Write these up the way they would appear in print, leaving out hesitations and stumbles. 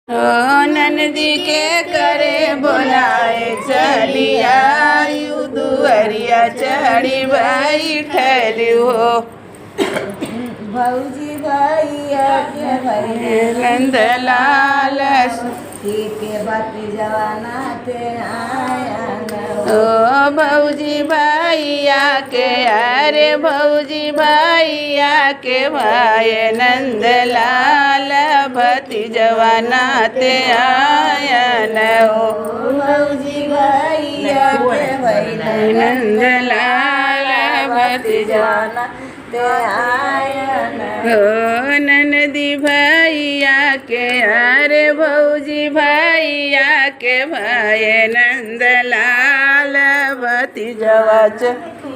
ओ ननदी के करे बोलाए चली आयु दुअरिया चढ़ी बैठल हो। भौजी भैया के नंदलाल के बाती जवाना ते आया ओ भौजी भैया के अरे भौजी भैया के भाई नंदलाल भती जवाना ते आयन हो। भौजी भैया के भाई नंदलाल भती जवाना ते आयन हो। ननदी भैया के अरे भौजी भैया के भाई नंदलाल भती जवाच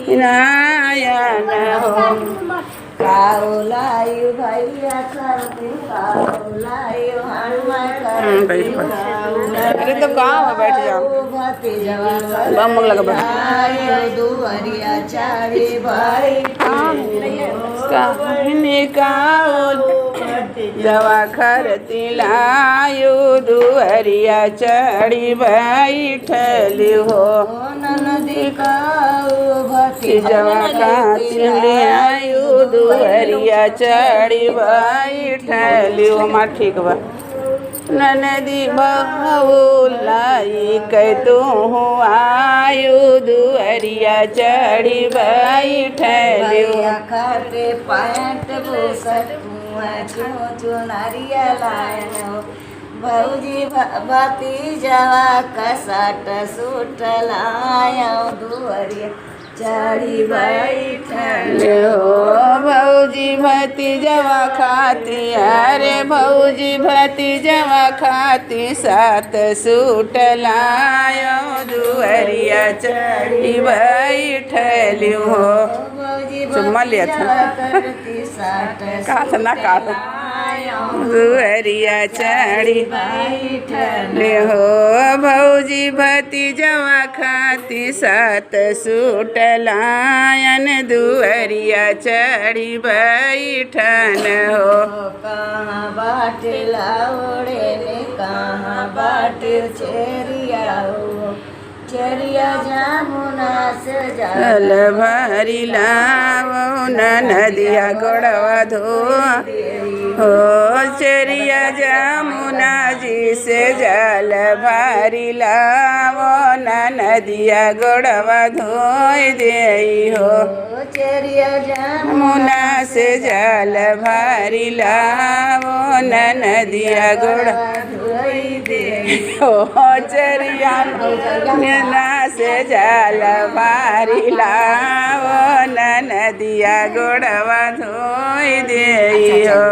नायन हो। काउलायु भैया करती काउलायु हनुमान अरे तो कहाँ बैठ जाओ भती जवान बम लगा बैठ दुवरिया चारी भाई कहने का जवा खरती लायु दुअरिया चढ़ी बैठल हो। ननदी काऊ भती जवा खाती आयु दुअरिया चढ़ी बैठल हो। माँ ठीक बा ननदी बहुलाई कह तू आयु दुअरिया चढ़ी बैठल हो। खाते पैंट बुसट चुनरिया लायन भौजी भती जवा कसट सूट लाया दुअरिया चढ़ी बैठल हो। भौजी भती जवा खाती अरे भौजी भती जवा खाती सात सूट लायो दुअरिया चढ़ी बैठल हो। चुम्मा लिया था कहा था ना कहा दुअरिया चढ़ी बैठल हो। भौजी भती जवा खाती सात सूट लायन दुअरिया चढ़ी बैठन हो। कहाँ बाट लाओड़े ने कहाँ बाट चेरिया हो। चेरिया जामुना से जल भरी लावो नदिया गोड़वा धो हो। चेरिया जमुना जी से जल भरी लावो नदिया गोड़वा धोई दे हो। चेरिया जमुना से जल भरी लावो नदिया गोड़वा धोई दे हो। चेरिया ना से जल भरी लावो नदिया गोड़वा धोई दे हो।